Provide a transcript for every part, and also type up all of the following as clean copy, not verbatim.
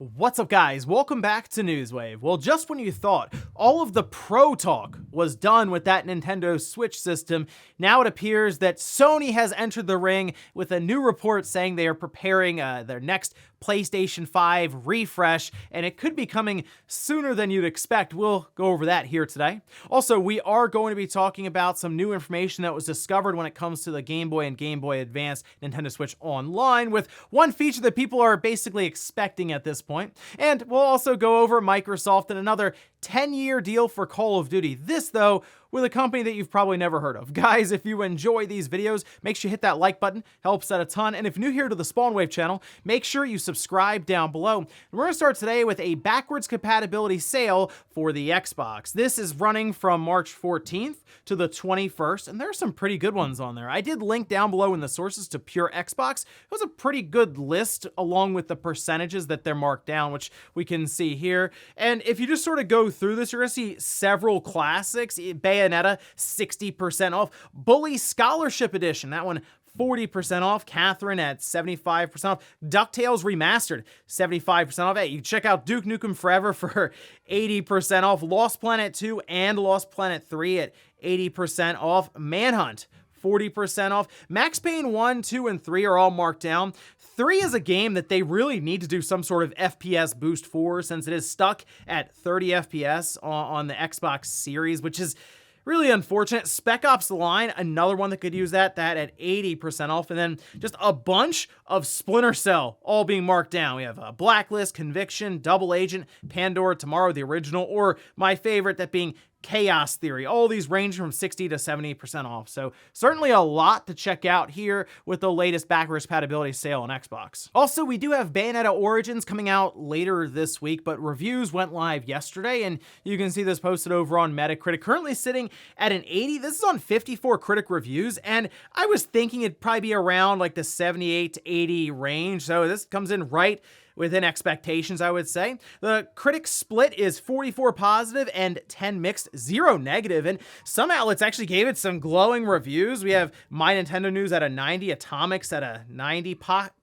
What's up, guys? Welcome back to Newswave. Well, just when you thought all of the pro talk was done with that Nintendo Switch system, now it appears that Sony has entered the ring with a new report saying they are preparing their next PlayStation 5 refresh, and it could be coming sooner than you'd expect. We'll go over that here today. Also, we are going to be talking about some new information that was discovered when it comes to the Game Boy and Game Boy Advance Nintendo Switch Online, with one feature that people are basically expecting at this point. And we'll also go over Microsoft and another 10-year deal for Call of Duty. This, though, with a company that you've probably never heard of. Guys, if you enjoy these videos, make sure you hit that like button, helps out a ton. And if you're new here to the Spawnwave channel, make sure you subscribe down below. And we're gonna start today with a backwards compatibility sale for the Xbox. This is running from March 14th to the 21st, and there are some pretty good ones on there. I did link down below in the sources to Pure Xbox. It was a pretty good list along with the percentages that they're marked down, which we can see here. And if you just sort of go through this, you're gonna see several classics. Bayonetta, 60% off. Bully Scholarship Edition, that one 40% off. Catherine at 75% off. DuckTales Remastered, 75% off. Hey, you check out Duke Nukem Forever for 80% off. Lost Planet 2 and Lost Planet 3 at 80% off. Manhunt, 40% off. Max Payne 1, 2, and 3 are all marked down. 3 is a game that they really need to do some sort of FPS boost for, since it is stuck at 30 FPS on the Xbox Series, which is really unfortunate. Spec Ops The Line, another one that could use that at 80% off. And then just a bunch of Splinter Cell all being marked down. We have Blacklist, Conviction, Double Agent, Pandora Tomorrow, the original, or my favorite, that being Chaos Theory. All these range from 60 to 70% off. So certainly a lot to check out here with the latest backwards compatibility sale on Xbox. Also, we do have Bayonetta Origins coming out later this week, but reviews went live yesterday, and you can see this posted over on Metacritic. Currently sitting at an 80. This is on 54 critic reviews, and I was thinking it'd probably be around like the 78 to 80 range. So this comes in right within expectations, I would say. The critic split is 44 positive and 10 mixed, 0 negative, and some outlets actually gave it some glowing reviews. We have My Nintendo News at a 90, Atomics at a 90,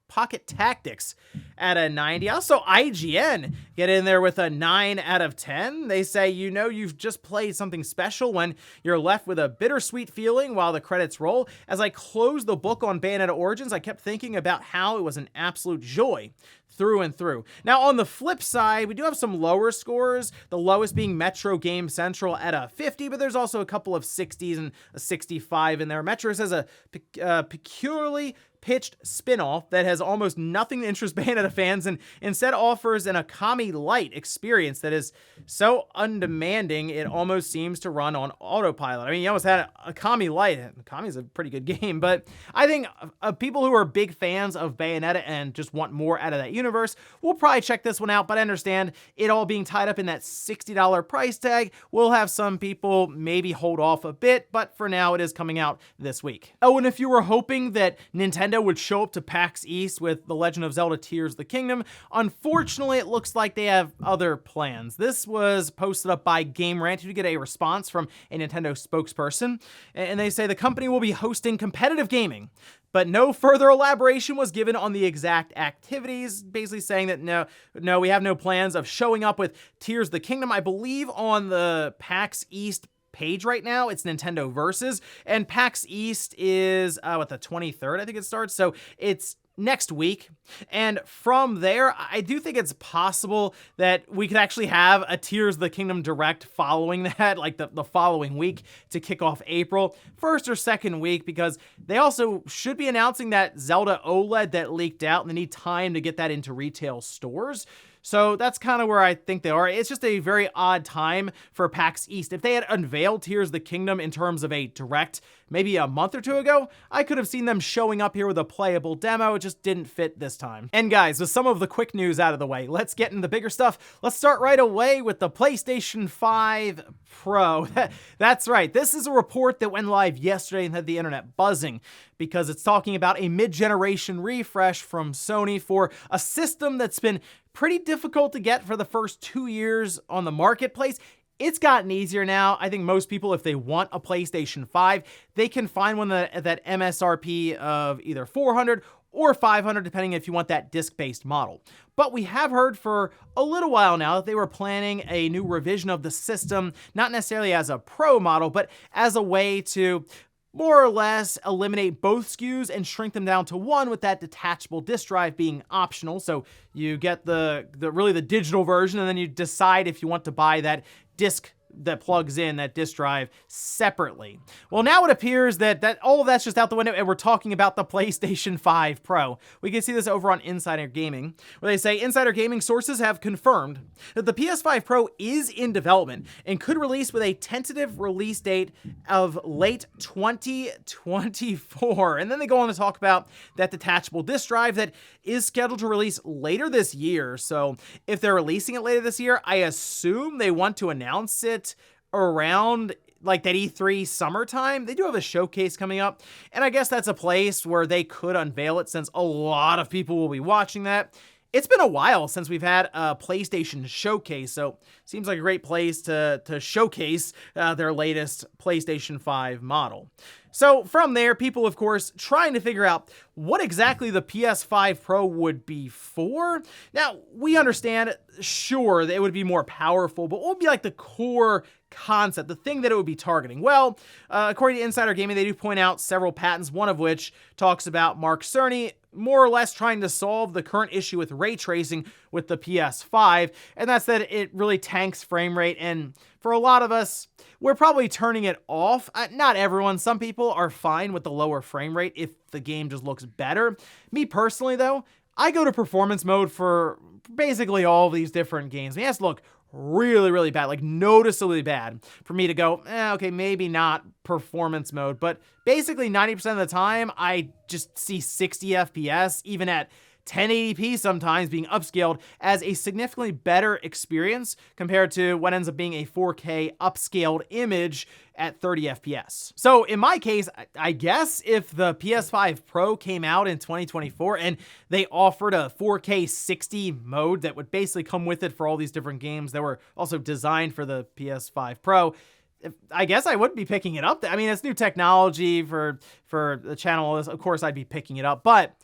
Pocket Tactics at a 90. Also, IGN get in there with a 9 out of 10. They say, you know, you've just played something special when you're left with a bittersweet feeling while the credits roll. As I closed the book on Bayonetta Origins, I kept thinking about how it was an absolute joy through and through. Now, on the flip side, we do have some lower scores, the lowest being Metro Game Central at a 50, but there's also a couple of 60s and a 65 in there. Metro says a peculiarly pitched spin-off that has almost nothing to interest Bayonetta fans and instead offers an Akami Light experience that is so undemanding it almost seems to run on autopilot. I mean, you almost had Akami Light. Akami's a pretty good game, but I think people who are big fans of Bayonetta and just want more out of that universe will probably check this one out, but I understand it all being tied up in that $60 price tag will have some people maybe hold off a bit, but for now it is coming out this week. Oh, and if you were hoping that Nintendo would show up to PAX East with The Legend of Zelda Tears of the Kingdom, unfortunately it looks like they have other plans. This was posted up by Game Rant to get a response from a Nintendo spokesperson, and they say the company will be hosting competitive gaming, but no further elaboration was given on the exact activities, basically saying that no, we have no plans of showing up with Tears of the Kingdom. I believe on the PAX East page right now, it's Nintendo Versus, and PAX East is the 23rd, I think it starts, so it's next week. And from there, I do think it's possible that we could actually have a Tears of the Kingdom Direct following that, like the following week to kick off April, first or second week, because they also should be announcing that Zelda OLED that leaked out, and they need time to get that into retail stores. So that's kind of where I think they are. It's just a very odd time for PAX East. If they had unveiled Tears of the Kingdom in terms of a direct maybe a month or two ago, I could have seen them showing up here with a playable demo. It just didn't fit this time. And guys, with some of the quick news out of the way, let's get into the bigger stuff. Let's start right away with the PlayStation 5 Pro. That's right. This is a report that went live yesterday and had the internet buzzing because it's talking about a mid-generation refresh from Sony for a system that's been pretty difficult to get for the first 2 years on the marketplace. It's gotten easier now. I think most people, if they want a PlayStation 5, they can find one that MSRP of either $400 or 500 depending if you want that disc-based model. But we have heard for a little while now that they were planning a new revision of the system, not necessarily as a Pro model, but as a way to more or less eliminate both SKUs and shrink them down to one, with that detachable disk drive being optional. So you get the digital version, and then you decide if you want to buy that disc that plugs in that disk drive separately. Well, now it appears that all of that's just out the window, and we're talking about the PlayStation 5 Pro. We can see this over on Insider Gaming, where they say Insider Gaming sources have confirmed that the PS5 Pro is in development and could release with a tentative release date of late 2024. And then they go on to talk about that detachable disk drive that is scheduled to release later this year. So if they're releasing it later this year, I assume they want to announce it around like that E3 summertime. They do have a showcase coming up, and I guess that's a place where they could unveil it, since a lot of people will be watching that. It's been a while since we've had a PlayStation showcase, so seems like a great place to showcase their latest PlayStation 5 model. So from there, people, of course, trying to figure out what exactly the PS5 Pro would be for. Now, we understand, sure, that it would be more powerful, but what would be like the core concept, the thing that it would be targeting? Well, according to Insider Gaming, they do point out several patents, one of which talks about Mark Cerny more or less trying to solve the current issue with ray tracing with the PS5, and that's that it really tanks frame rate, and for a lot of us, we're probably turning it off. Not everyone. Some people are fine with the lower frame rate if the game just looks better. Me personally, though, I go to performance mode for basically all of these different games. It has to look really, really bad, like noticeably bad, for me to go, okay, maybe not performance mode. But basically 90% of the time, I just see 60 FPS, even at 1080p sometimes, being upscaled as a significantly better experience compared to what ends up being a 4K upscaled image at 30 FPS. So in my case, I guess if the PS5 Pro came out in 2024 and they offered a 4K 60 mode that would basically come with it for all these different games that were also designed for the PS5 Pro, I guess I would be picking it up. I mean, it's new technology for the channel. Of course, I'd be picking it up, but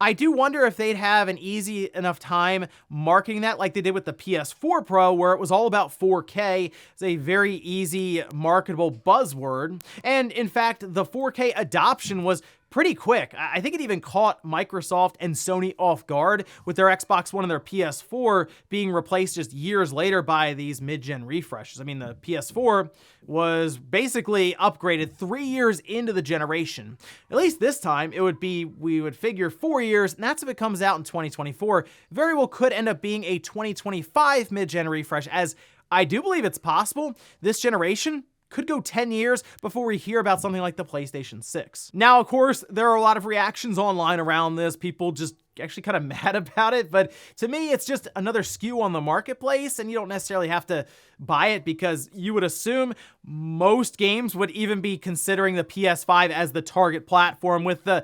I do wonder if they'd have an easy enough time marketing that like they did with the PS4 Pro, where it was all about 4K. It's a very easy marketable buzzword. And in fact, the 4K adoption was pretty quick. I think it even caught Microsoft and Sony off guard with their Xbox One and their PS4 being replaced just years later by these mid-gen refreshes. I mean, the PS4 was basically upgraded 3 years into the generation. At least this time, it would be, we would figure 4 years, and that's if it comes out in 2024. Very well could end up being a 2025 mid-gen refresh, as I do believe it's possible this generation could go 10 years before we hear about something like the PlayStation 6. Now, of course, there are a lot of reactions online around this, people just actually kind of mad about it, but to me, it's just another SKU on the marketplace, and you don't necessarily have to buy it, because you would assume most games would even be considering the PS5 as the target platform, with the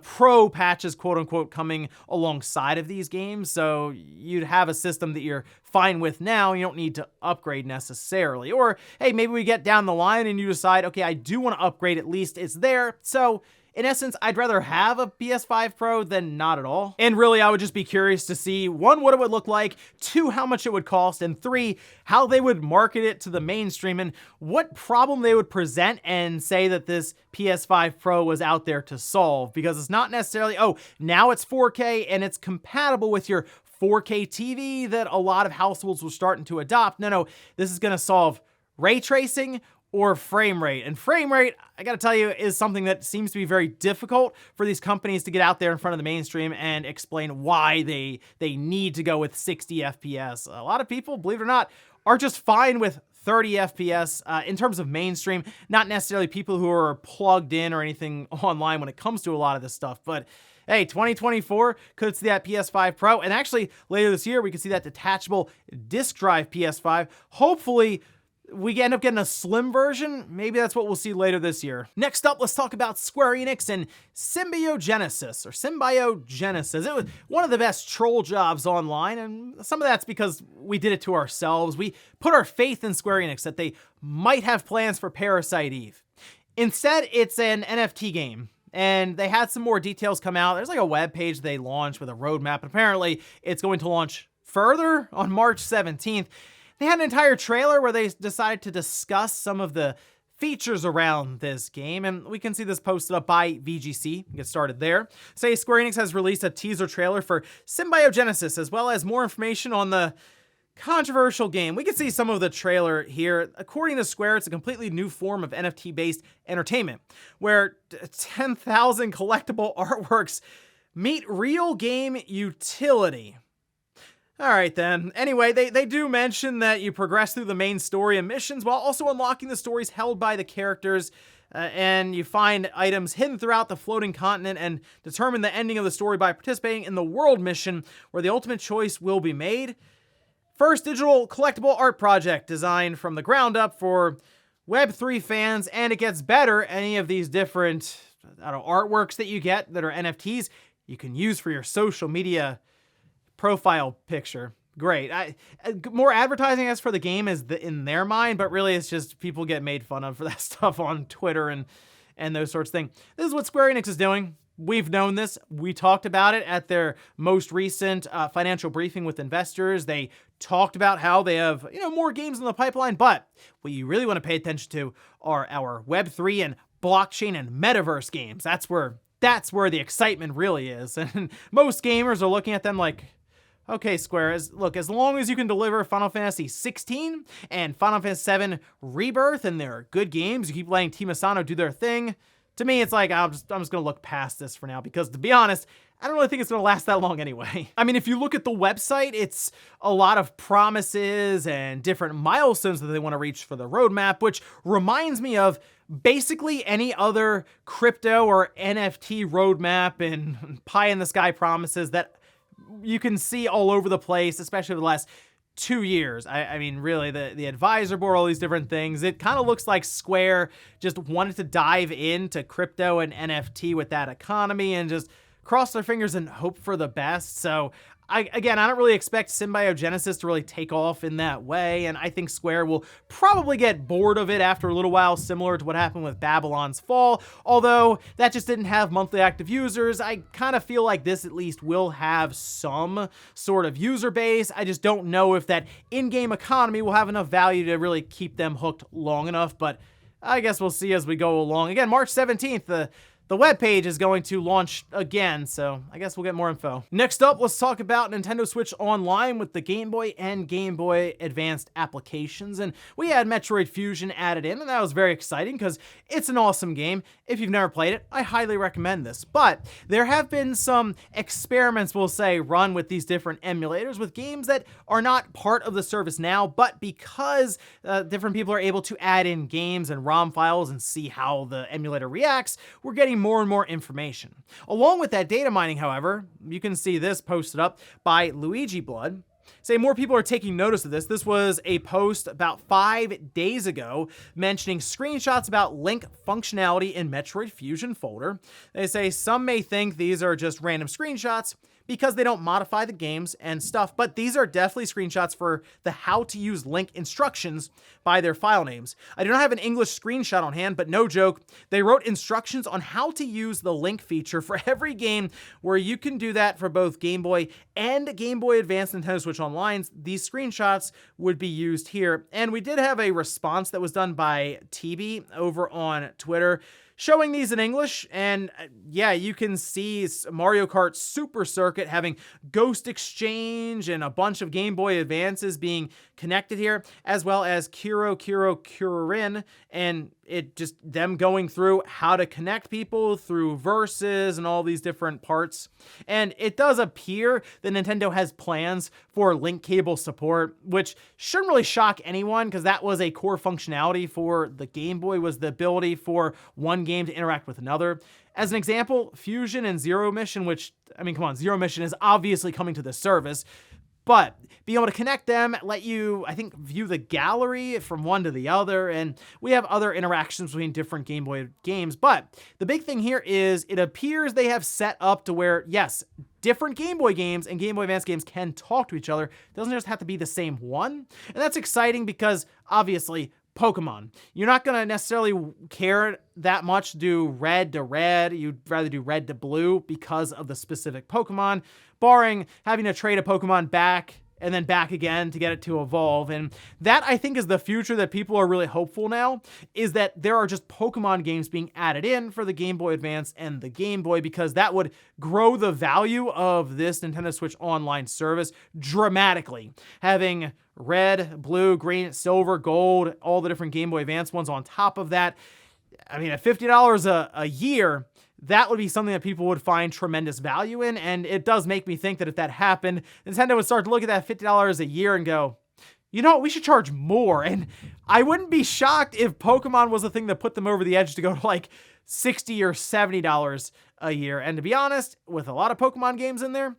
Pro patches, quote unquote, coming alongside of these games. So you'd have a system that you're fine with now. You don't need to upgrade necessarily. Or, hey, maybe we get down the line and you decide, okay, I do want to upgrade, at least it's there. So in essence, I'd rather have a PS5 Pro than not at all. And really, I would just be curious to see, 1, what it would look like, 2, how much it would cost, and 3, how they would market it to the mainstream, and what problem they would present and say that this PS5 Pro was out there to solve. Because it's not necessarily, oh, now it's 4K and it's compatible with your 4K TV that a lot of households were starting to adopt. No, this is going to solve ray tracing or frame rate. And frame rate, I gotta tell you, is something that seems to be very difficult for these companies to get out there in front of the mainstream and explain why they need to go with 60 FPS. A lot of people, believe it or not, are just fine with 30 FPS in terms of mainstream, not necessarily people who are plugged in or anything online when it comes to a lot of this stuff. But hey, 2024 could see that PS5 Pro, and actually later this year, we could see that detachable disk drive PS5. Hopefully, we end up getting a slim version. Maybe that's what we'll see later this year. Next up, let's talk about Square Enix and Symbiogenesis, or Symbiogenesis. It was one of the best troll jobs online, and some of that's because we did it to ourselves. We put our faith in Square Enix that they might have plans for Parasite Eve. Instead, it's an NFT game. And they had some more details come out. There's like a web page they launched with a roadmap, and apparently it's going to launch further on March 17th. They had an entire trailer where they decided to discuss some of the features around this game, and we can see this posted up by VGC. Get started there. Say Square Enix has released a teaser trailer for Symbiogenesis, as well as more information on the controversial game. We can see some of the trailer here. According to Square, it's a completely new form of NFT-based entertainment, where 10,000 collectible artworks meet real game utility. All right, then. Anyway, they do mention that you progress through the main story and missions while also unlocking the stories held by the characters, and you find items hidden throughout the floating continent and determine the ending of the story by participating in the world mission, where the ultimate choice will be made. First digital collectible art project designed from the ground up for Web3 fans, and it gets better. Any of these different artworks that you get that are NFTs, you can use for your social media profile picture. Great. More advertising as for the game is in their mind, but really it's just people get made fun of for that stuff on Twitter and those sorts of things. This is what Square Enix is doing. We've known this. We talked about it at their most recent financial briefing with investors. They talked about how they have, more games in the pipeline, but what you really want to pay attention to are our Web3 and blockchain and metaverse games. That's where the excitement really is. And most gamers are looking at them like, okay, Square, as long as you can deliver Final Fantasy 16 and Final Fantasy 7 Rebirth, and they're good games, you keep letting Team Asano do their thing, to me, it's like, I'm just going to look past this for now, because to be honest, I don't really think it's going to last that long anyway. I mean, if you look at the website, it's a lot of promises and different milestones that they want to reach for the roadmap, which reminds me of basically any other crypto or NFT roadmap and pie-in-the-sky promises that you can see all over the place, especially over the last 2 years. I mean, really, the advisor board, all these different things. It kind of looks like Square just wanted to dive into crypto and NFT with that economy and just cross their fingers and hope for the best. So I don't really expect Symbiogenesis to really take off in that way, and I think Square will probably get bored of it after a little while, similar to what happened with Babylon's Fall, although that just didn't have monthly active users. I kind of feel like this at least will have some sort of user base. I just don't know if that in-game economy will have enough value to really keep them hooked long enough, but I guess we'll see as we go along. Again, March 17th, the webpage is going to launch again, so I guess we'll get more info. Next up, let's talk about Nintendo Switch Online with the Game Boy and Game Boy Advanced applications. And we had Metroid Fusion added in, and that was very exciting because it's an awesome game. If you've never played it, I highly recommend this. But there have been some experiments, we'll say, run with these different emulators with games that are not part of the service now, but because different people are able to add in games and ROM files and see how the emulator reacts, we're getting more and more information. Along with that data mining, however, you can see this posted up by Luigi Blood. Say more people are taking notice of this. This was a post about 5 days ago mentioning screenshots about link functionality in Metroid Fusion folder. They say some may think these are just random screenshots because they don't modify the games and stuff, but these are definitely screenshots for the how to use link instructions by their file names. I do not have an English screenshot on hand, but no joke, they wrote instructions on how to use the link feature for every game, where you can do that for both Game Boy and Game Boy Advance Nintendo Switch Online. These screenshots would be used here, and we did have a response that was done by TB over on Twitter showing these in English, and yeah, you can see Mario Kart Super Circuit having Ghost Exchange and a bunch of Game Boy Advances being connected here, as well as Kurin, and it just them going through how to connect people through verses and all these different parts. And it does appear that Nintendo has plans for link cable support, which shouldn't really shock anyone because that was a core functionality for the Game Boy, was the ability for one game to interact with another. As an example, Fusion and Zero Mission, which, I mean, come on, Zero Mission is obviously coming to the service, but being able to connect them, let you, I think, view the gallery from one to the other, and we have other interactions between different Game Boy games. But the big thing here is it appears they have set up to where, yes, different Game Boy games and Game Boy Advance games can talk to each other. It doesn't just have to be the same one. And that's exciting because, obviously, Pokemon. You're not going to necessarily care that much to do red to red. You'd rather do red to blue because of the specific Pokemon, barring having to trade a Pokemon back and then back again to get it to evolve. And that, I think, is the future that people are really hopeful now, is that there are just Pokemon games being added in for the Game Boy Advance and the Game Boy, because that would grow the value of this Nintendo Switch Online service dramatically. Having red, blue, green, silver, gold, all the different Game Boy Advance ones on top of that. I mean, at $50 a year, that would be something that people would find tremendous value in. And it does make me think that if that happened, Nintendo would start to look at that $50 a year and go, you know what, we should charge more. And I wouldn't be shocked if Pokemon was the thing that put them over the edge to go to like $60 or $70 a year. And to be honest, with a lot of Pokemon games in there,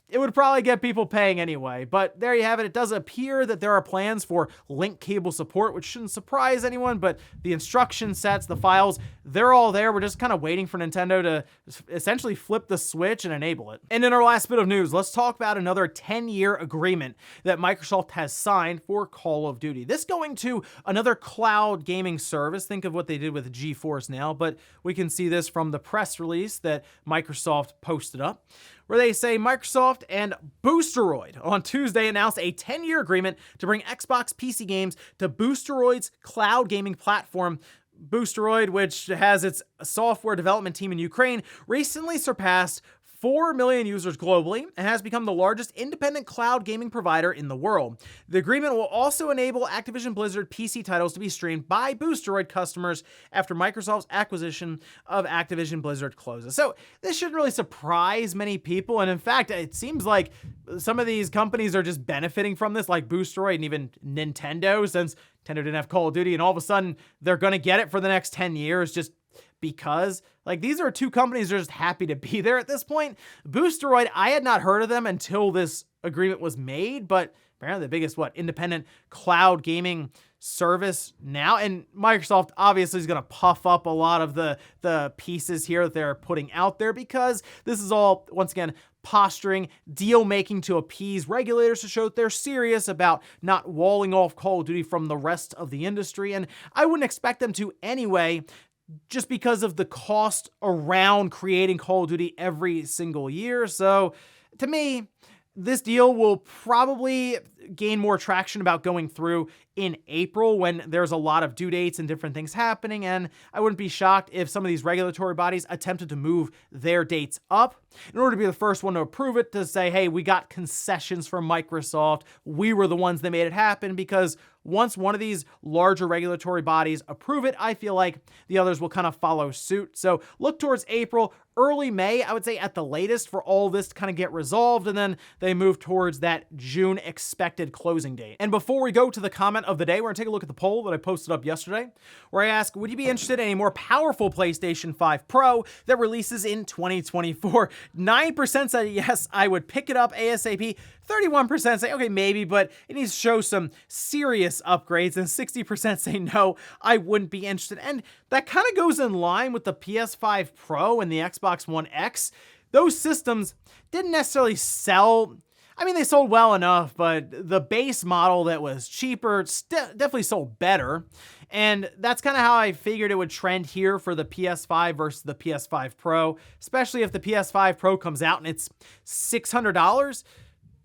it would probably get people paying anyway. But there you have it. It does appear that there are plans for link cable support, which shouldn't surprise anyone, but the instruction sets, the files, they're all there. We're just kind of waiting for Nintendo to essentially flip the switch and enable it. And in our last bit of news, let's talk about another 10-year agreement that Microsoft has signed for Call of Duty. This going to another cloud gaming service. Think of what they did with GeForce Now, but we can see this from the press release that Microsoft posted up, where they say Microsoft and Boosteroid on Tuesday announced a 10-year agreement to bring Xbox PC games to Boosteroid's cloud gaming platform. Boosteroid, which has its software development team in Ukraine, recently surpassed 4 million users globally and has become the largest independent cloud gaming provider in the world. The agreement will also enable Activision Blizzard PC titles to be streamed by Boosteroid customers after Microsoft's acquisition of Activision Blizzard closes. So this shouldn't really surprise many people. And in fact, it seems like some of these companies are just benefiting from this, like Boosteroid and even Nintendo, since Nintendo didn't have Call of Duty, and all of a sudden they're going to get it for the next 10 years just because, like, these are two companies that are just happy to be there at this point. Boosteroid, I had not heard of them until this agreement was made, but apparently the biggest, independent cloud gaming service now. And Microsoft obviously is going to puff up a lot of the pieces here that they're putting out there, because this is all, once again, posturing, deal making to appease regulators to show that they're serious about not walling off Call of Duty from the rest of the industry. And I wouldn't expect them to anyway, just because of the cost around creating Call of Duty every single year. So to me, this deal will probably gain more traction about going through in April, when there's a lot of due dates and different things happening. And I wouldn't be shocked if some of these regulatory bodies attempted to move their dates up in order to be the first one to approve it, to say, hey, we got concessions from Microsoft. We were the ones that made it happen. Because once one of these larger regulatory bodies approve it, I feel like the others will kind of follow suit. So look towards April, early May, I would say at the latest, for all this to kind of get resolved. And then they move towards that June expected closing date. And before we go to the comment of the day, we're going to take a look at the poll that I posted up yesterday, where I asked, would you be interested in a more powerful PlayStation 5 Pro that releases in 2024? 9% said yes, I would pick it up ASAP. 31% say, okay, maybe, but it needs to show some serious upgrades. And 60% say, no, I wouldn't be interested. And that kind of goes in line with the PS5 Pro and the Xbox One X. Those systems didn't necessarily sell. I mean, they sold well enough, but the base model that was cheaper definitely sold better. And that's kind of how I figured it would trend here for the PS5 versus the PS5 Pro, especially if the PS5 Pro comes out and it's $600.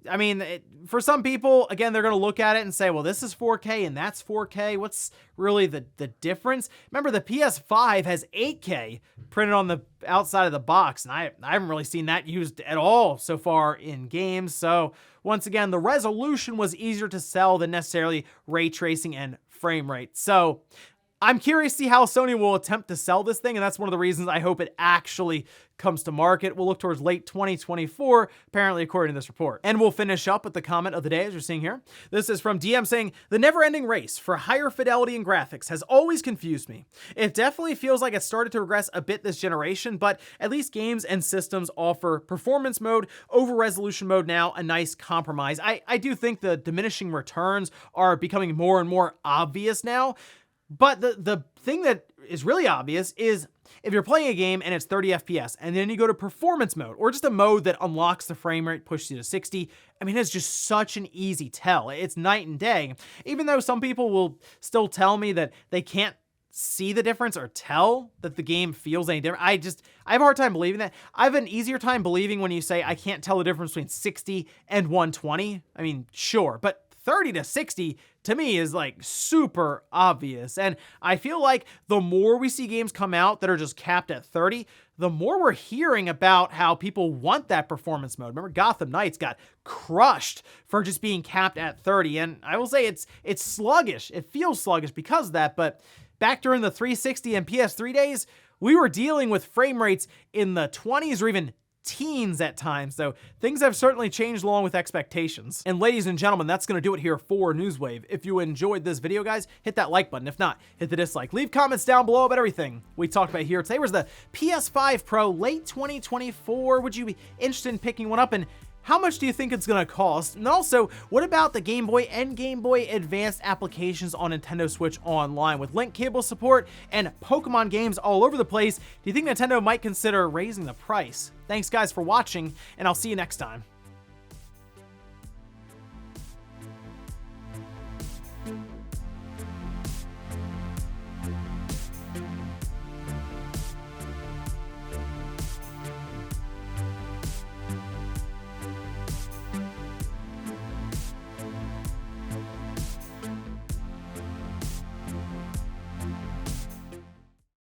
I mean, for some people, again, they're going to look at it and say, well, this is 4K and that's 4K. What's really the difference? Remember, the PS5 has 8K printed on the outside of the box, and I haven't really seen that used at all so far in games. So once again, the resolution was easier to sell than necessarily ray tracing and frame rate. So I'm curious to see how Sony will attempt to sell this thing, and that's one of the reasons I hope it actually comes to market. We'll look towards late 2024, apparently, according to this report. And we'll finish up with the comment of the day, as you're seeing here. This is from DM saying, the never-ending race for higher fidelity and graphics has always confused me. It definitely feels like it started to regress a bit this generation, but at least games and systems offer performance mode over resolution mode now, a nice compromise. I do think the diminishing returns are becoming more and more obvious now. But the thing that is really obvious is If you're playing a game and it's 30 FPS and then you go to performance mode or just a mode that unlocks the frame rate, pushes you to 60, I mean, it's just such an easy tell. It's night and day. Even though some people will still tell me that they can't see the difference or tell that the game feels any different. I have a hard time believing that. I have an easier time believing when you say I can't tell the difference between 60 and 120. I mean, sure, but 30 to 60 to me is like super obvious. And I feel like the more we see games come out that are just capped at 30, the more we're hearing about how people want that performance mode. Remember, Gotham Knights got crushed for just being capped at 30. And I will say it's sluggish. It feels sluggish because of that. But back during the 360 and PS3 days, we were dealing with frame rates in the 20s or even teens at times, so things have certainly changed along with expectations. And ladies and gentlemen, that's gonna do it here for Newswave. If you enjoyed this video, guys, hit that like button. If not, hit the dislike. Leave comments down below about everything we talked about here today. Was the PS5 Pro late 2024? Would you be interested in picking one up? And how much do you think it's gonna cost? And also, what about the Game Boy and Game Boy Advanced applications on Nintendo Switch Online? With link cable support and Pokemon games all over the place, do you think Nintendo might consider raising the price? Thanks guys for watching, and I'll see you next time.